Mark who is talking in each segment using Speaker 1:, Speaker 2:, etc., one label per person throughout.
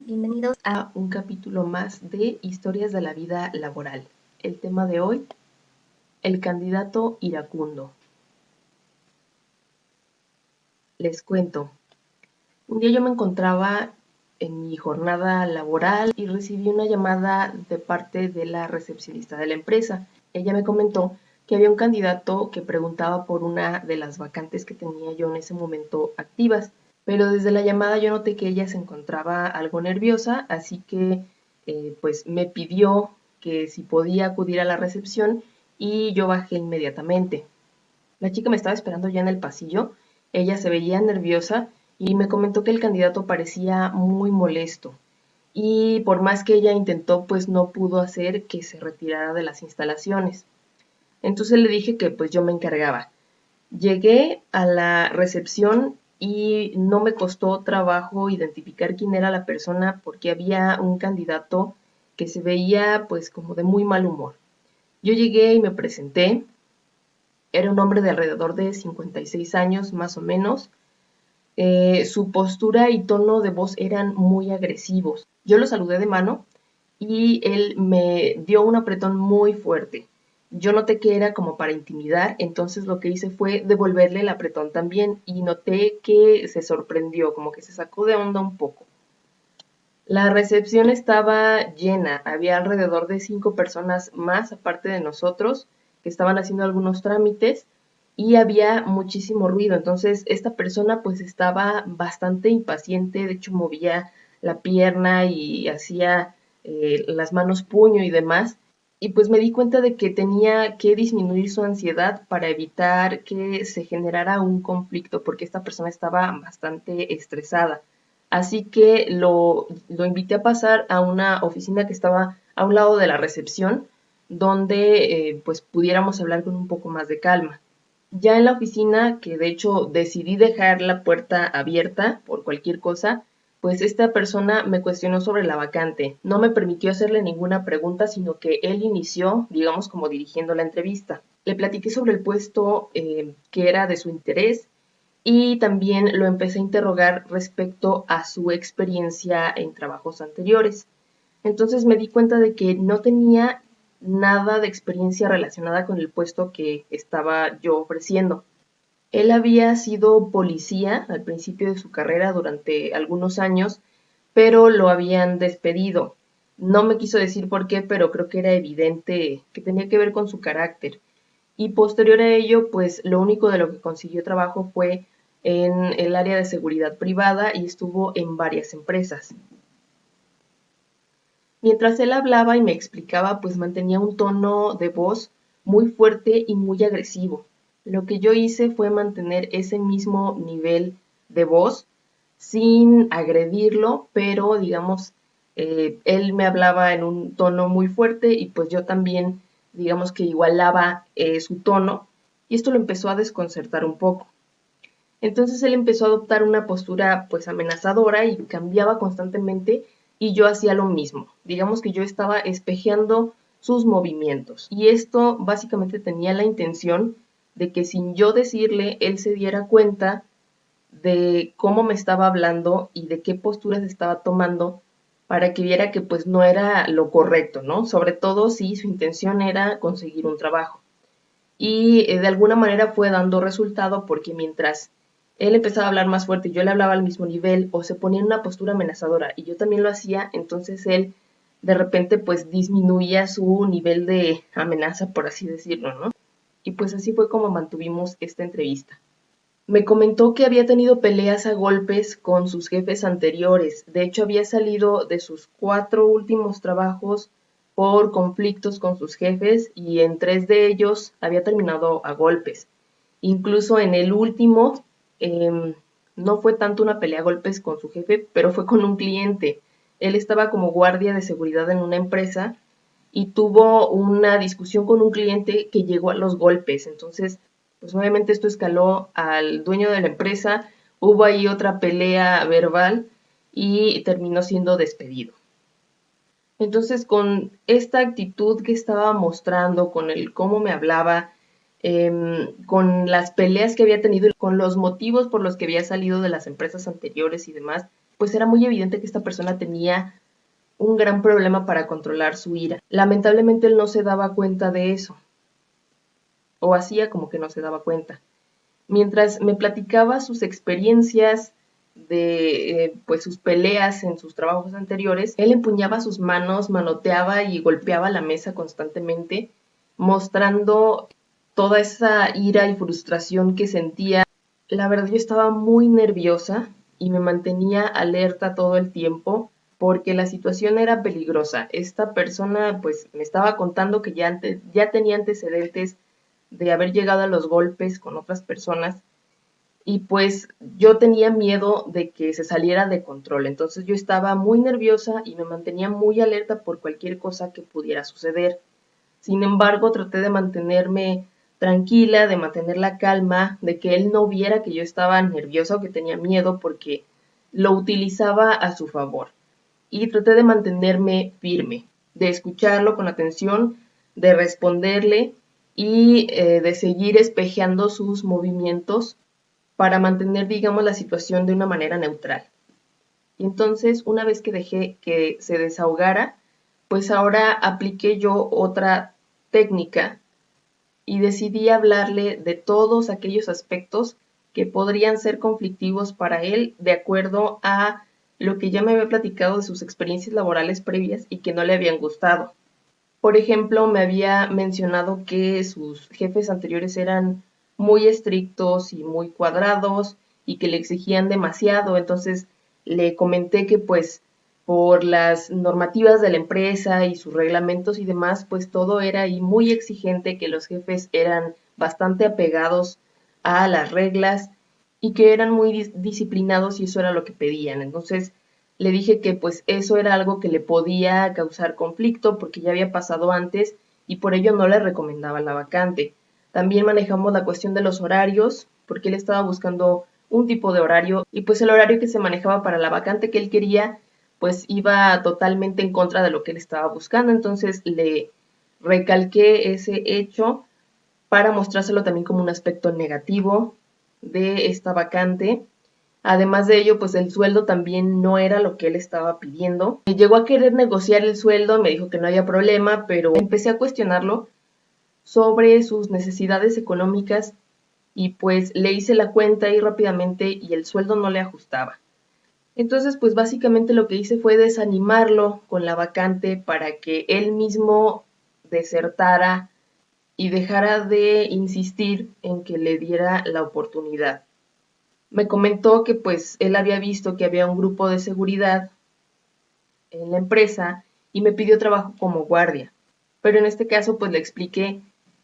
Speaker 1: Bienvenidos a un capítulo más de Historias de la Vida Laboral. El tema de hoy, el candidato iracundo. Les cuento, un día yo me encontraba en mi jornada laboral y recibí una llamada de parte de la recepcionista de la empresa. Ella me comentó que había un candidato que preguntaba por una de las vacantes que tenía yo en ese momento activas. Pero desde la llamada yo noté que ella se encontraba algo nerviosa, así que pues me pidió que si podía acudir a la recepción y yo bajé inmediatamente. La chica me estaba esperando ya en el pasillo, ella se veía nerviosa y me comentó que el candidato parecía muy molesto y por más que ella intentó pues no pudo hacer que se retirara de las instalaciones. Entonces le dije que pues yo me encargaba. Llegué a la recepción y no me costó trabajo identificar quién era la persona porque había un candidato que se veía pues como de muy mal humor. Yo llegué y me presenté. Era un hombre de alrededor de 56 años más o menos. Su postura y tono de voz eran muy agresivos. Yo lo saludé de mano y él me dio un apretón muy fuerte. Yo noté que era como para intimidar, entonces lo que hice fue devolverle el apretón también y noté que se sorprendió, como que se sacó de onda un poco. La recepción estaba llena, había alrededor de 5 personas más aparte de nosotros que estaban haciendo algunos trámites y había muchísimo ruido, entonces esta persona pues estaba bastante impaciente, de hecho movía la pierna y hacía las manos puño y demás, y pues me di cuenta de que tenía que disminuir su ansiedad para evitar que se generara un conflicto, porque esta persona estaba bastante estresada. Así que lo invité a pasar a una oficina que estaba a un lado de la recepción, donde pues pudiéramos hablar con un poco más de calma. Ya en la oficina, que de hecho decidí dejar la puerta abierta por cualquier cosa, pues esta persona me cuestionó sobre la vacante. No me permitió hacerle ninguna pregunta, sino que él inició, digamos, como dirigiendo la entrevista. Le platiqué sobre el puesto que era de su interés y también lo empecé a interrogar respecto a su experiencia en trabajos anteriores. Entonces me di cuenta de que no tenía nada de experiencia relacionada con el puesto que estaba yo ofreciendo. Él había sido policía al principio de su carrera durante algunos años, pero lo habían despedido. No me quiso decir por qué, pero creo que era evidente que tenía que ver con su carácter. Y posterior a ello, pues lo único de lo que consiguió trabajo fue en el área de seguridad privada y estuvo en varias empresas. Mientras él hablaba y me explicaba, pues mantenía un tono de voz muy fuerte y muy agresivo. Lo que yo hice fue mantener ese mismo nivel de voz sin agredirlo, pero digamos, él me hablaba en un tono muy fuerte y pues yo también, digamos que igualaba su tono y esto lo empezó a desconcertar un poco. Entonces él empezó a adoptar una postura pues amenazadora y cambiaba constantemente y yo hacía lo mismo. Digamos que yo estaba espejeando sus movimientos y esto básicamente tenía la intención de que sin yo decirle él se diera cuenta de cómo me estaba hablando y de qué posturas estaba tomando para que viera que pues no era lo correcto, ¿no? Sobre todo si su intención era conseguir un trabajo y de alguna manera fue dando resultado porque mientras él empezaba a hablar más fuerte y yo le hablaba al mismo nivel o se ponía en una postura amenazadora y yo también lo hacía, entonces él de repente pues disminuía su nivel de amenaza, por así decirlo, ¿no? Y pues así fue como mantuvimos esta entrevista. Me comentó que había tenido peleas a golpes con sus jefes anteriores. De hecho, había salido de sus 4 últimos trabajos por conflictos con sus jefes y en 3 de ellos había terminado a golpes. Incluso en el último no fue tanto una pelea a golpes con su jefe, pero fue con un cliente. Él estaba como guardia de seguridad en una empresa y tuvo una discusión con un cliente que llegó a los golpes. Entonces, pues obviamente esto escaló al dueño de la empresa, hubo ahí otra pelea verbal y terminó siendo despedido. Entonces, con esta actitud que estaba mostrando, con el cómo me hablaba, con las peleas que había tenido, con los motivos por los que había salido de las empresas anteriores y demás, pues era muy evidente que esta persona tenía un gran problema para controlar su ira. Lamentablemente él no se daba cuenta de eso, o hacía como que no se daba cuenta. Mientras me platicaba sus experiencias de pues sus peleas en sus trabajos anteriores, él empuñaba sus manos, manoteaba y golpeaba la mesa constantemente, mostrando toda esa ira y frustración que sentía. La verdad yo estaba muy nerviosa y me mantenía alerta todo el tiempo porque la situación era peligrosa. Esta persona pues me estaba contando que ya tenía antecedentes de haber llegado a los golpes con otras personas y pues yo tenía miedo de que se saliera de control. Entonces yo estaba muy nerviosa y me mantenía muy alerta por cualquier cosa que pudiera suceder. Sin embargo, traté de mantenerme tranquila, de mantener la calma, de que él no viera que yo estaba nerviosa o que tenía miedo porque lo utilizaba a su favor. Y traté de mantenerme firme, de escucharlo con atención, de responderle y de seguir espejeando sus movimientos para mantener, digamos, la situación de una manera neutral. Y entonces, una vez que dejé que se desahogara, pues ahora apliqué yo otra técnica y decidí hablarle de todos aquellos aspectos que podrían ser conflictivos para él de acuerdo a lo que ya me había platicado de sus experiencias laborales previas y que no le habían gustado. Por ejemplo, me había mencionado que sus jefes anteriores eran muy estrictos y muy cuadrados y que le exigían demasiado. Entonces le comenté que pues por las normativas de la empresa y sus reglamentos y demás, pues todo era ahí muy exigente, que los jefes eran bastante apegados a las reglas y que eran muy disciplinados y eso era lo que pedían. Entonces le dije que pues eso era algo que le podía causar conflicto porque ya había pasado antes y por ello no le recomendaba la vacante. También manejamos la cuestión de los horarios porque él estaba buscando un tipo de horario y pues el horario que se manejaba para la vacante que él quería pues iba totalmente en contra de lo que él estaba buscando. Entonces le recalqué ese hecho para mostrárselo también como un aspecto negativo de esta vacante. Además de ello, pues el sueldo también no era lo que él estaba pidiendo. Llegó a querer negociar el sueldo, me dijo que no había problema, pero empecé a cuestionarlo sobre sus necesidades económicas y pues le hice la cuenta ahí rápidamente y el sueldo no le ajustaba. Entonces, pues básicamente lo que hice fue desanimarlo con la vacante para que él mismo desertara y dejara de insistir en que le diera la oportunidad. Me comentó que pues él había visto que había un grupo de seguridad en la empresa y me pidió trabajo como guardia. Pero en este caso pues le expliqué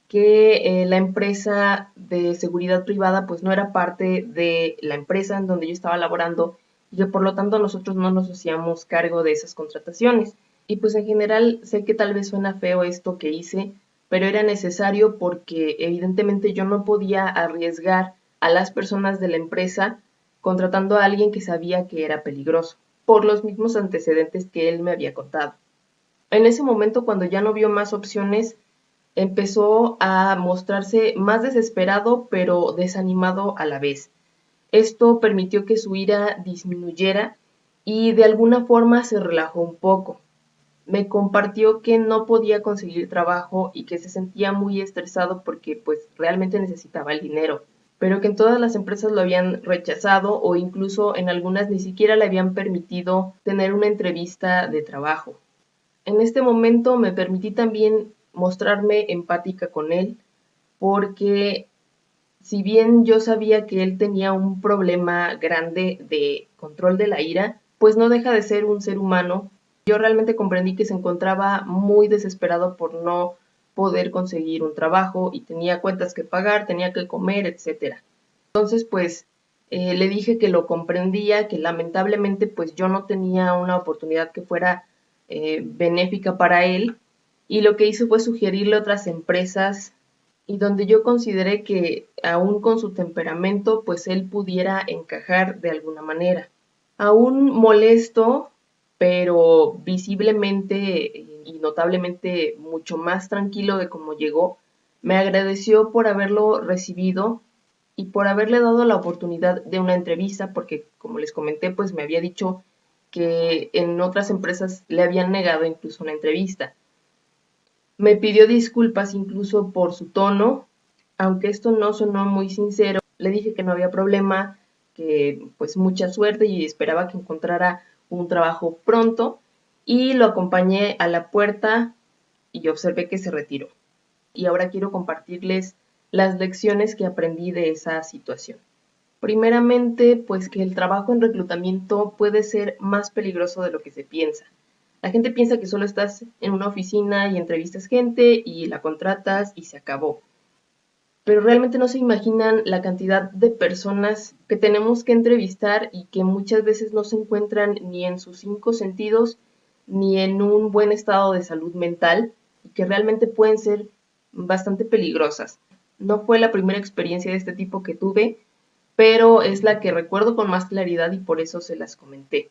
Speaker 1: que la empresa de seguridad privada pues no era parte de la empresa en donde yo estaba laborando y que por lo tanto nosotros no nos hacíamos cargo de esas contrataciones. Y pues en general sé que tal vez suena feo esto que hice, pero era necesario porque evidentemente yo no podía arriesgar a las personas de la empresa contratando a alguien que sabía que era peligroso, por los mismos antecedentes que él me había contado. En ese momento, cuando ya no vio más opciones, empezó a mostrarse más desesperado pero desanimado a la vez. Esto permitió que su ira disminuyera y de alguna forma se relajó un poco. Me compartió que no podía conseguir trabajo y que se sentía muy estresado porque pues realmente necesitaba el dinero, pero que en todas las empresas lo habían rechazado o incluso en algunas ni siquiera le habían permitido tener una entrevista de trabajo. En este momento me permití también mostrarme empática con él porque si bien yo sabía que él tenía un problema grande de control de la ira, pues no deja de ser un ser humano. Yo realmente comprendí que se encontraba muy desesperado por no poder conseguir un trabajo y tenía cuentas que pagar, tenía que comer, etcétera. Entonces, pues le dije que lo comprendía, que lamentablemente pues yo no tenía una oportunidad que fuera benéfica para él y lo que hice fue sugerirle otras empresas y donde yo consideré que aún con su temperamento pues él pudiera encajar de alguna manera. Aún molesto, pero visiblemente y notablemente mucho más tranquilo de cómo llegó, me agradeció por haberlo recibido y por haberle dado la oportunidad de una entrevista, porque como les comenté, pues me había dicho que en otras empresas le habían negado incluso una entrevista. Me pidió disculpas incluso por su tono, aunque esto no sonó muy sincero. Le dije que no había problema, que pues mucha suerte y esperaba que encontrara un trabajo pronto, y lo acompañé a la puerta y observé que se retiró. Y ahora quiero compartirles las lecciones que aprendí de esa situación. Primeramente, pues que el trabajo en reclutamiento puede ser más peligroso de lo que se piensa. La gente piensa que solo estás en una oficina y entrevistas gente y la contratas y se acabó. Pero realmente no se imaginan la cantidad de personas que tenemos que entrevistar y que muchas veces no se encuentran ni en sus 5 sentidos ni en un buen estado de salud mental y que realmente pueden ser bastante peligrosas. No fue la primera experiencia de este tipo que tuve, pero es la que recuerdo con más claridad y por eso se las comenté.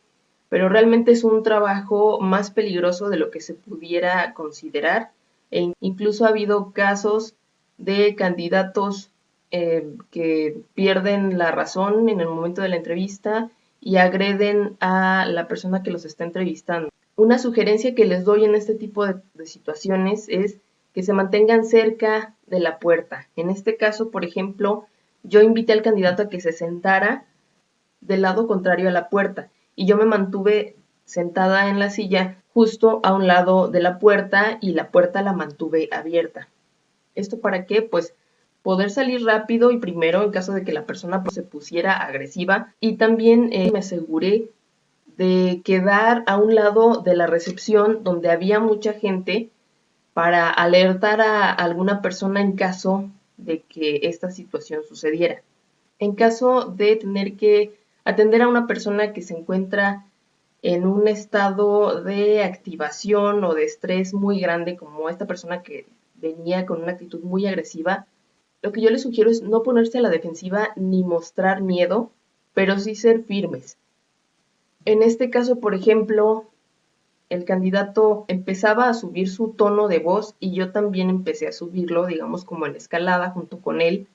Speaker 1: Pero realmente es un trabajo más peligroso de lo que se pudiera considerar e incluso ha habido casos de candidatos que pierden la razón en el momento de la entrevista y agreden a la persona que los está entrevistando. Una sugerencia que les doy en este tipo de situaciones es que se mantengan cerca de la puerta. En este caso, por ejemplo, yo invité al candidato a que se sentara del lado contrario a la puerta y yo me mantuve sentada en la silla justo a un lado de la puerta y la puerta la mantuve abierta. ¿Esto para qué? Pues poder salir rápido y primero en caso de que la persona se pusiera agresiva y también me aseguré de quedar a un lado de la recepción donde había mucha gente para alertar a alguna persona en caso de que esta situación sucediera. En caso de tener que atender a una persona que se encuentra en un estado de activación o de estrés muy grande, como esta persona que venía con una actitud muy agresiva, lo que yo les sugiero es no ponerse a la defensiva ni mostrar miedo, pero sí ser firmes. En este caso, por ejemplo, el candidato empezaba a subir su tono de voz y yo también empecé a subirlo, digamos como en escalada junto con él,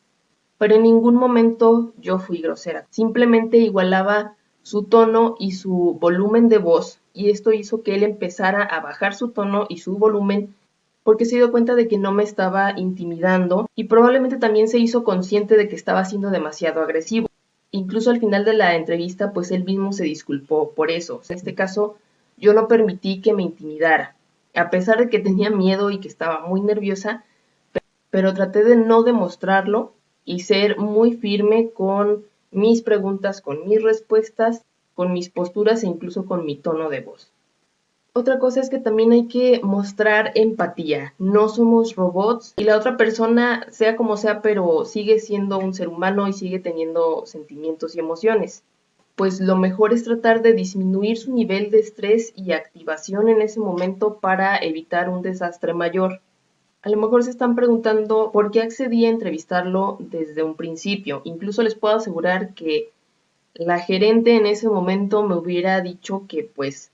Speaker 1: pero en ningún momento yo fui grosera. Simplemente igualaba su tono y su volumen de voz y esto hizo que él empezara a bajar su tono y su volumen porque se dio cuenta de que no me estaba intimidando y probablemente también se hizo consciente de que estaba siendo demasiado agresivo. Incluso al final de la entrevista, pues él mismo se disculpó por eso. En este caso, yo no permití que me intimidara. A pesar de que tenía miedo y que estaba muy nerviosa, pero traté de no demostrarlo y ser muy firme con mis preguntas, con mis respuestas, con mis posturas e incluso con mi tono de voz. Otra cosa es que también hay que mostrar empatía. No somos robots y la otra persona, sea como sea, pero sigue siendo un ser humano y sigue teniendo sentimientos y emociones. Pues lo mejor es tratar de disminuir su nivel de estrés y activación en ese momento para evitar un desastre mayor. A lo mejor se están preguntando por qué accedí a entrevistarlo desde un principio. Incluso les puedo asegurar que la gerente en ese momento me hubiera dicho que pues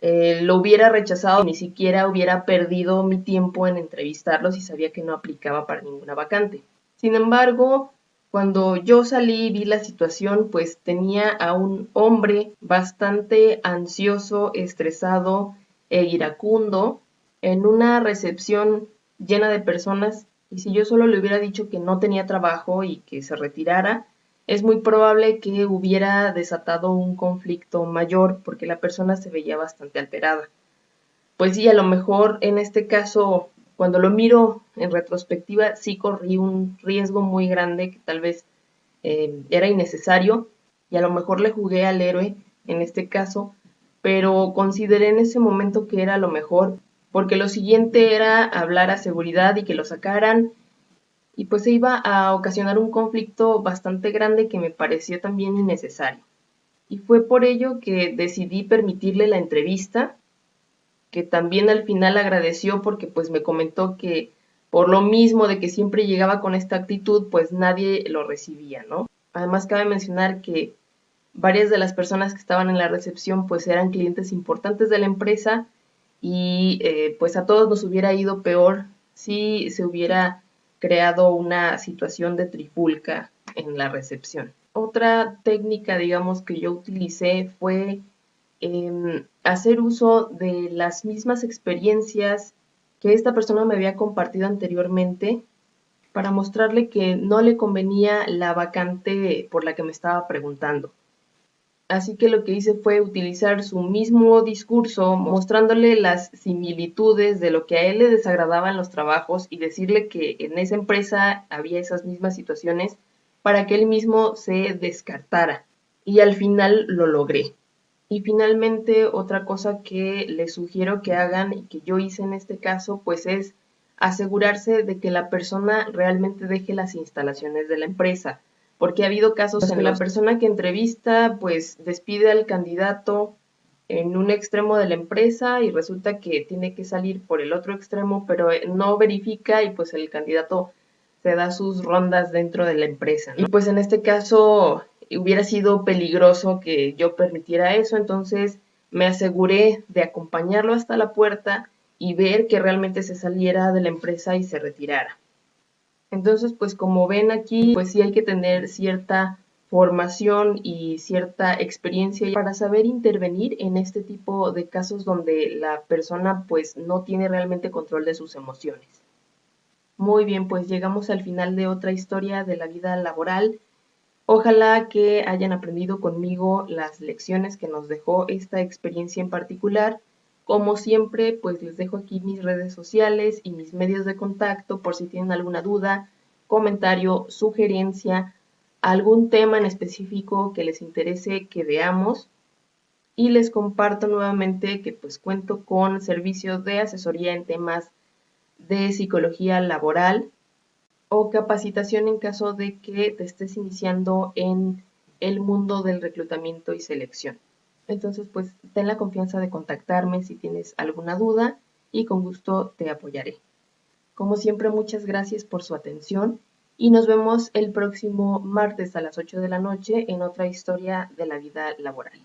Speaker 1: lo hubiera rechazado, ni siquiera hubiera perdido mi tiempo en entrevistarlo si sabía que no aplicaba para ninguna vacante. Sin embargo, cuando yo salí y vi la situación, pues tenía a un hombre bastante ansioso, estresado e iracundo en una recepción llena de personas y si yo solo le hubiera dicho que no tenía trabajo y que se retirara, es muy probable que hubiera desatado un conflicto mayor porque la persona se veía bastante alterada. Pues sí, a lo mejor en este caso, cuando lo miro en retrospectiva, sí corrí un riesgo muy grande que tal vez era innecesario y a lo mejor le jugué al héroe en este caso, pero consideré en ese momento que era lo mejor porque lo siguiente era hablar a seguridad y que lo sacaran y pues se iba a ocasionar un conflicto bastante grande que me pareció también innecesario. Y fue por ello que decidí permitirle la entrevista, que también al final agradeció porque pues me comentó que por lo mismo de que siempre llegaba con esta actitud, pues nadie lo recibía, ¿no? Además cabe mencionar que varias de las personas que estaban en la recepción pues eran clientes importantes de la empresa y pues a todos nos hubiera ido peor si se hubiera creado una situación de trifulca en la recepción. Otra técnica, digamos, que yo utilicé fue hacer uso de las mismas experiencias que esta persona me había compartido anteriormente para mostrarle que no le convenía la vacante por la que me estaba preguntando. Así que lo que hice fue utilizar su mismo discurso, mostrándole las similitudes de lo que a él le desagradaba en los trabajos y decirle que en esa empresa había esas mismas situaciones para que él mismo se descartara. Y al final lo logré. Y finalmente, otra cosa que les sugiero que hagan y que yo hice en este caso, pues es asegurarse de que la persona realmente deje las instalaciones de la empresa, porque ha habido casos en que la persona que entrevista pues despide al candidato en un extremo de la empresa y resulta que tiene que salir por el otro extremo, pero no verifica y pues el candidato se da sus rondas dentro de la empresa, ¿no? Y pues en este caso hubiera sido peligroso que yo permitiera eso, entonces me aseguré de acompañarlo hasta la puerta y ver que realmente se saliera de la empresa y se retirara. Entonces, pues como ven aquí, pues sí hay que tener cierta formación y cierta experiencia para saber intervenir en este tipo de casos donde la persona pues no tiene realmente control de sus emociones. Muy bien, pues llegamos al final de otra historia de la vida laboral. Ojalá que hayan aprendido conmigo las lecciones que nos dejó esta experiencia en particular. Como siempre, pues les dejo aquí mis redes sociales y mis medios de contacto por si tienen alguna duda, comentario, sugerencia, algún tema en específico que les interese que veamos. Y les comparto nuevamente que pues cuento con servicios de asesoría en temas de psicología laboral o capacitación en caso de que te estés iniciando en el mundo del reclutamiento y selección. Entonces, pues ten la confianza de contactarme si tienes alguna duda y con gusto te apoyaré. Como siempre, muchas gracias por su atención y nos vemos el próximo martes a las 8 de la noche en otra historia de la vida laboral.